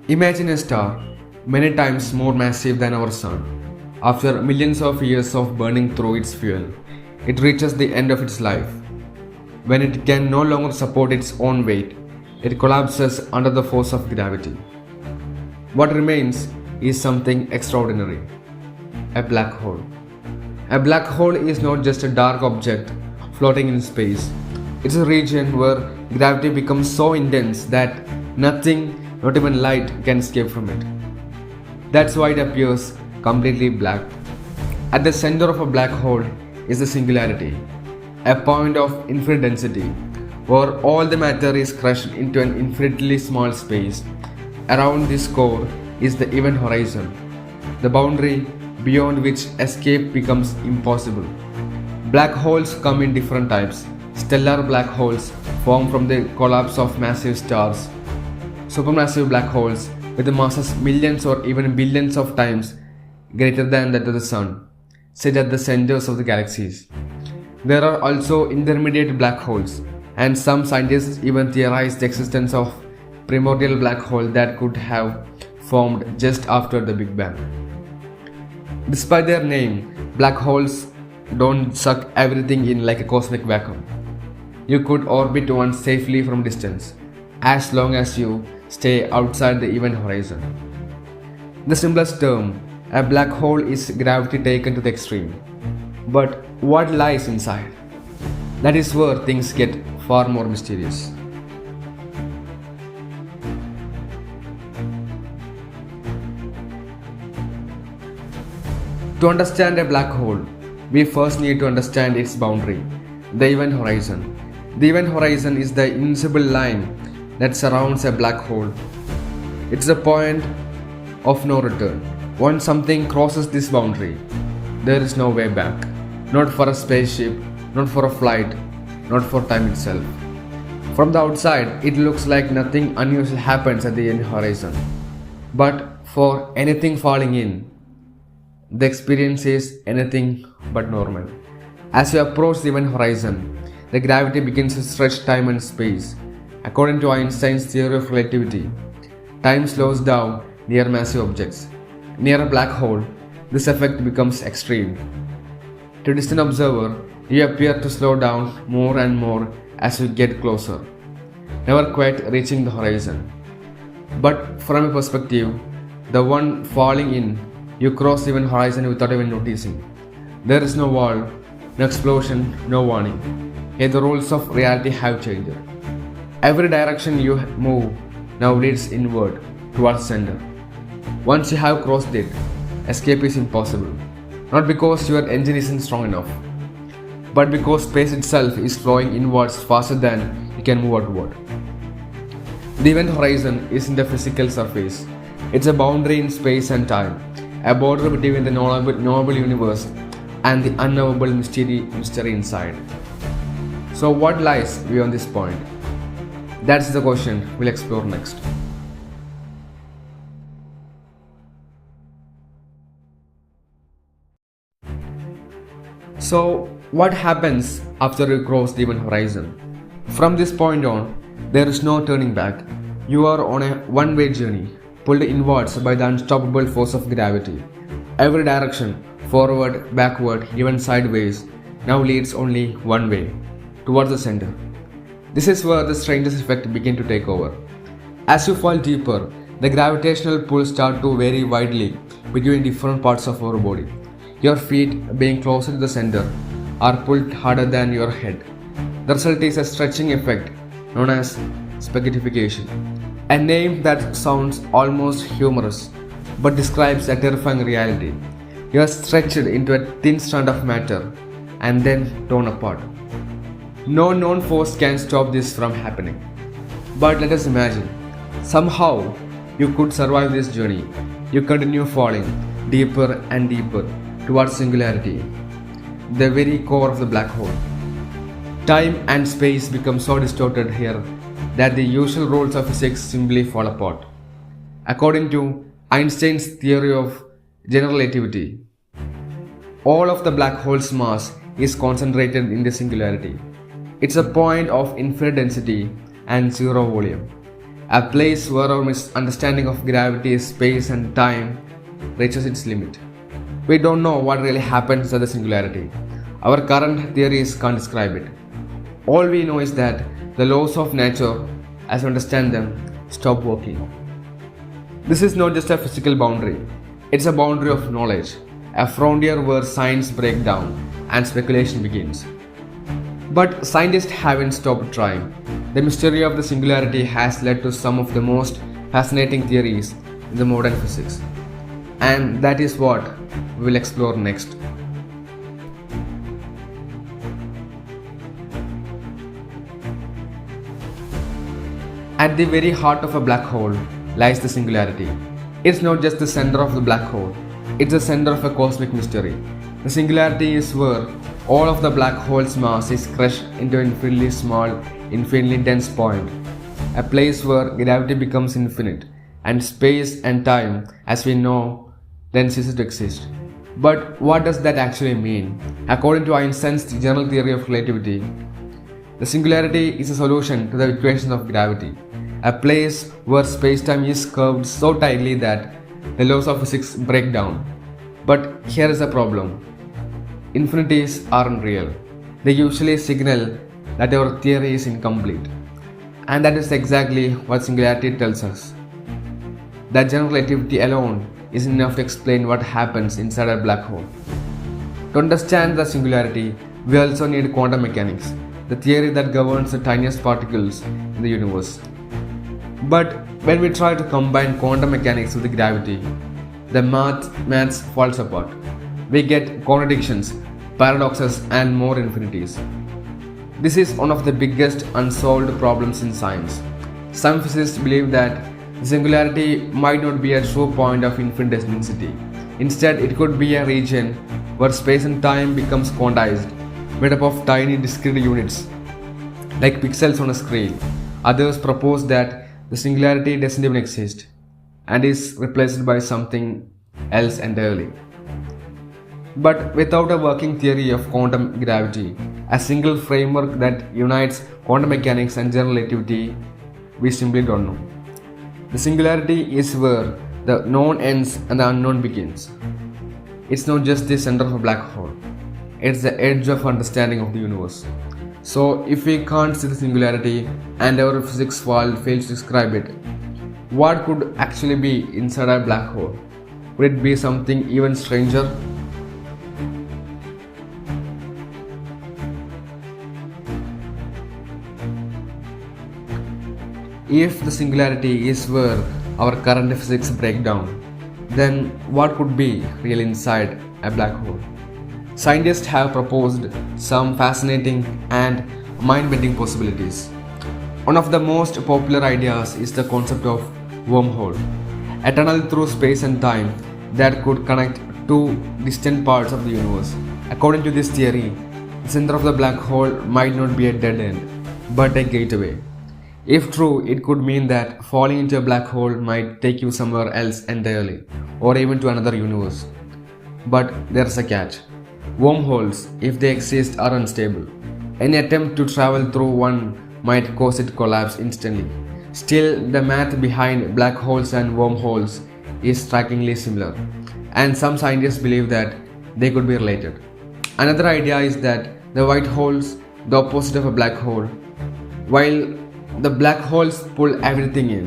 Imagine a star many times more massive than our sun. After millions of years of burning through its fuel, it reaches the end of its life. When it can no longer support its own weight, it collapses under the force of gravity. What remains is something extraordinary: a black hole. A black hole is not just a dark object floating in space. It's a region where gravity becomes so intense that nothing, not even light, can escape from it. That's why it appears completely black. At the center of a black hole is the singularity, a point of infinite density, where all the matter is crushed into an infinitely small space. Around this core is the event horizon, the boundary beyond which escape becomes impossible. Black holes come in different types. Stellar black holes form from the collapse of massive stars. Supermassive black holes with masses millions or even billions of times greater than that of the Sun sit at the centers of the galaxies. There are also intermediate black holes, and some scientists even theorize the existence of primordial black hole that could have formed just after the Big Bang. Despite their name, black holes don't suck everything in like a cosmic vacuum. You could orbit one safely from distance, as long as you stay outside the event horizon. The simplest term, a black hole, is gravity taken to the extreme. But what lies inside? That is where things get far more mysterious. To understand a black hole, we first need to understand its boundary, the event horizon. The event horizon is the invisible line that surrounds a black hole. It's a point of no return. Once something crosses this boundary, there is no way back. Not for a spaceship, not for a flight, not for time itself. From the outside, it looks like nothing unusual happens at the end horizon. But for anything falling in, the experience is anything but normal. As you approach the event horizon, the gravity begins to stretch time and space. According to Einstein's theory of relativity, time slows down near massive objects. Near a black hole, this effect becomes extreme. To a distant observer, you appear to slow down more and more as you get closer, never quite reaching the horizon. But from a perspective, the one falling in, you cross the event horizon without even noticing. There is no wall, no explosion, no warning. Yet the rules of reality have changed. Every direction you move now leads inward, towards center. Once you have crossed it, escape is impossible. Not because your engine isn't strong enough, but because space itself is flowing inwards faster than you can move outward. The event horizon isn't a physical surface. It's a boundary in space and time, a border between the knowable universe and the unknowable mystery inside. So what lies beyond this point? That's the question we'll explore next. So what happens after you cross the event horizon? From this point on, there is no turning back. You are on a one-way journey, pulled inwards by the unstoppable force of gravity. Every direction, forward, backward, even sideways, now leads only one way, towards the center. This is where the strangest effect begins to take over. As you fall deeper, the gravitational pull starts to vary widely between different parts of our body. Your feet, being closer to the center, are pulled harder than your head. The result is a stretching effect known as spaghettification, a name that sounds almost humorous but describes a terrifying reality. You are stretched into a thin strand of matter and then torn apart. No known force can stop this from happening. But let us imagine, somehow you could survive this journey. You continue falling deeper and deeper towards singularity, the very core of the black hole. Time and space become so distorted here that the usual rules of physics simply fall apart. According to Einstein's theory of general relativity, all of the black hole's mass is concentrated in the singularity. It's a point of infinite density and zero volume. a place where our misunderstanding of gravity, space, and time reaches its limit. We don't know what really happens at the singularity. Our current theories can't describe it. All we know is that the laws of nature, as we understand them, stop working. This is not just a physical boundary, it's a boundary of knowledge, a frontier where science breaks down and speculation begins. But scientists haven't stopped trying. The mystery of the singularity has led to some of the most fascinating theories in the modern physics. And that is what we will explore next. At the very heart of a black hole lies the singularity. It's not just the center of the black hole, it's the center of a cosmic mystery. The singularity is where all of the black hole's mass is crushed into an infinitely small, infinitely dense point, a place where gravity becomes infinite, and space and time, as we know, then ceases to exist. But what does that actually mean? According to Einstein's general theory of relativity, the singularity is a solution to the equation of gravity, a place where space-time is curved so tightly that the laws of physics break down. But here is a problem. Infinities aren't real. They usually signal that our theory is incomplete. And that is exactly what singularity tells us. That general relativity alone isn't enough to explain what happens inside a black hole. To understand the singularity, we also need quantum mechanics, the theory that governs the tiniest particles in the universe. But when we try to combine quantum mechanics with gravity, the maths falls apart. We get contradictions, paradoxes, and more infinities. This is one of the biggest unsolved problems in science. Some physicists believe that the singularity might not be a true point of infinite density. Instead, it could be a region where space and time becomes quantized, made up of tiny discrete units, like pixels on a screen. Others propose that the singularity doesn't even exist and is replaced by something else entirely. But without a working theory of quantum gravity, a single framework that unites quantum mechanics and general relativity, we simply don't know. The singularity is where the known ends and the unknown begins. It's not just the center of a black hole, it's the edge of understanding of the universe. So, if we can't see the singularity and our physics fails to describe it, what could actually be inside a black hole? Could it be something even stranger? If the singularity is where our current physics break down, then what could be real inside a black hole? Scientists have proposed some fascinating and mind-bending possibilities. One of the most popular ideas is the concept of wormhole, a tunnel through space and time that could connect two distant parts of the universe. According to this theory, the center of the black hole might not be a dead end, but a gateway. If true, it could mean that falling into a black hole might take you somewhere else entirely, or even to another universe. But there's a catch. Wormholes, if they exist, are unstable. Any attempt to travel through one might cause it to collapse instantly. Still, the math behind black holes and wormholes is strikingly similar, and some scientists believe that they could be related. Another idea is that the white holes, the opposite of a black hole, while the black holes pull everything in,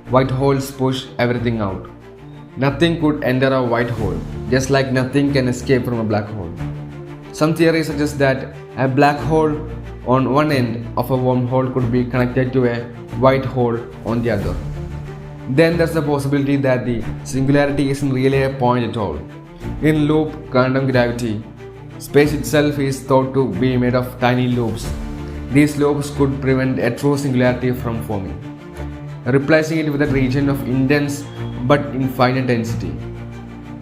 white holes push everything out. Nothing could enter a white hole, just like nothing can escape from a black hole. Some theories suggest that a black hole on one end of a wormhole could be connected to a white hole on the other. Then there's the possibility that the singularity isn't really a point at all. In loop quantum gravity, space itself is thought to be made of tiny loops. These loops could prevent a true singularity from forming, replacing it with a region of intense but infinite density,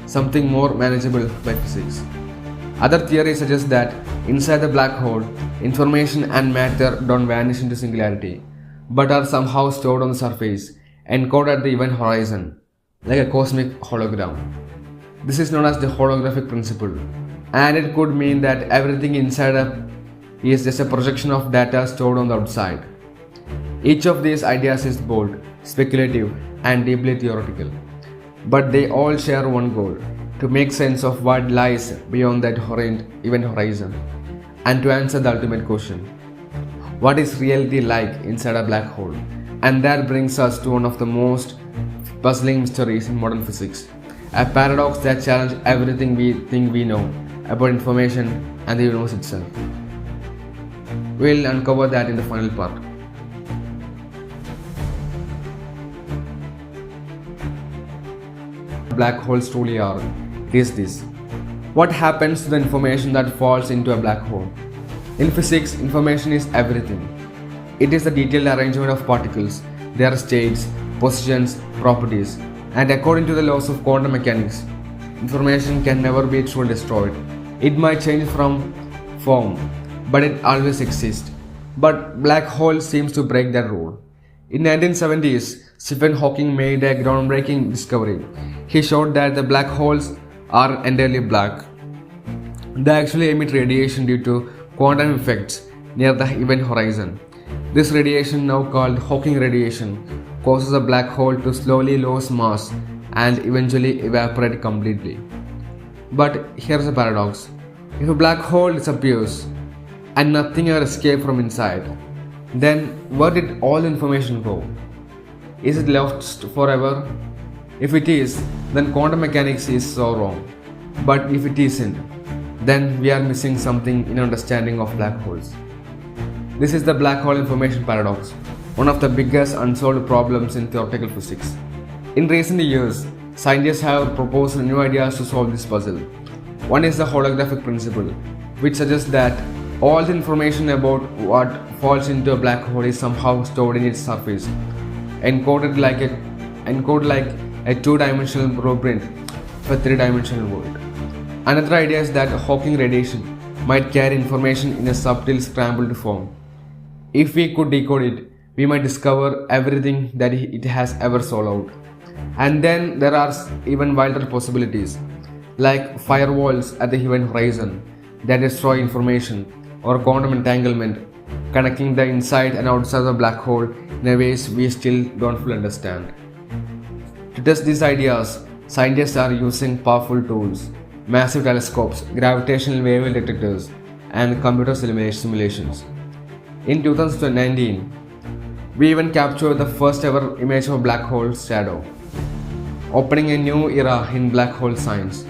something more manageable by physics. Other theories suggest that inside the black hole, information and matter don't vanish into singularity, but are somehow stored on the surface, encoded at the event horizon, like a cosmic hologram. This is known as the holographic principle, and it could mean that everything inside is just a projection of data stored on the outside. Each of these ideas is bold, speculative, and deeply theoretical. But they all share one goal: to make sense of what lies beyond that event horizon, and to answer the ultimate question: what is reality like inside a black hole? And that brings us to one of the most puzzling mysteries in modern physics, a paradox that challenges everything we think we know about information and the universe itself. We'll uncover that in the final part. Black holes truly are is this: what happens to the information that falls into a black hole? In physics, information is everything. It is the detailed arrangement of particles, their states, positions, properties, and according to the laws of quantum mechanics, information can never be truly destroyed. It might change from form, but it always exists. But black hole seems to break that rule. In 1970s, Stephen Hawking made a groundbreaking discovery. He showed that the black holes are entirely black. They actually emit radiation due to quantum effects near the event horizon. This radiation, now called Hawking radiation, causes a black hole to slowly lose mass and eventually evaporate completely. But here's a paradox: if a black hole disappears and nothing ever escapes from inside, then where did all information go? Is it lost forever? If it is, then quantum mechanics is so wrong. But if it isn't, then we are missing something in understanding of black holes. This is the black hole information paradox, one of the biggest unsolved problems in theoretical physics. In recent years, scientists have proposed new ideas to solve this puzzle. One is the holographic principle, which suggests that all the information about what falls into a black hole is somehow stored in its surface, encoded like a two-dimensional blueprint for a three-dimensional world. Another idea is that Hawking radiation might carry information in a subtle scrambled form. If we could decode it, we might discover everything that it has ever swallowed. And then there are even wilder possibilities, like firewalls at the event horizon that destroy information, or quantum entanglement connecting the inside and outside of the black hole in a ways we still don't fully understand. To test these ideas, scientists are using powerful tools: massive telescopes, gravitational wave detectors, and computer simulations. In 2019, we even captured the first ever image of a black hole shadow, opening a new era in black hole science.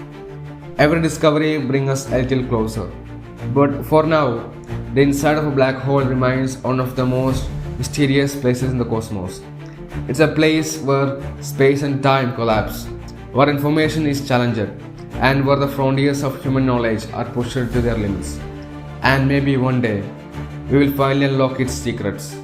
Every discovery brings us a little closer. But for now, the inside of a black hole remains one of the most mysterious places in the cosmos. It's a place where space and time collapse, where information is challenged, and where the frontiers of human knowledge are pushed to their limits. And maybe one day, we will finally unlock its secrets.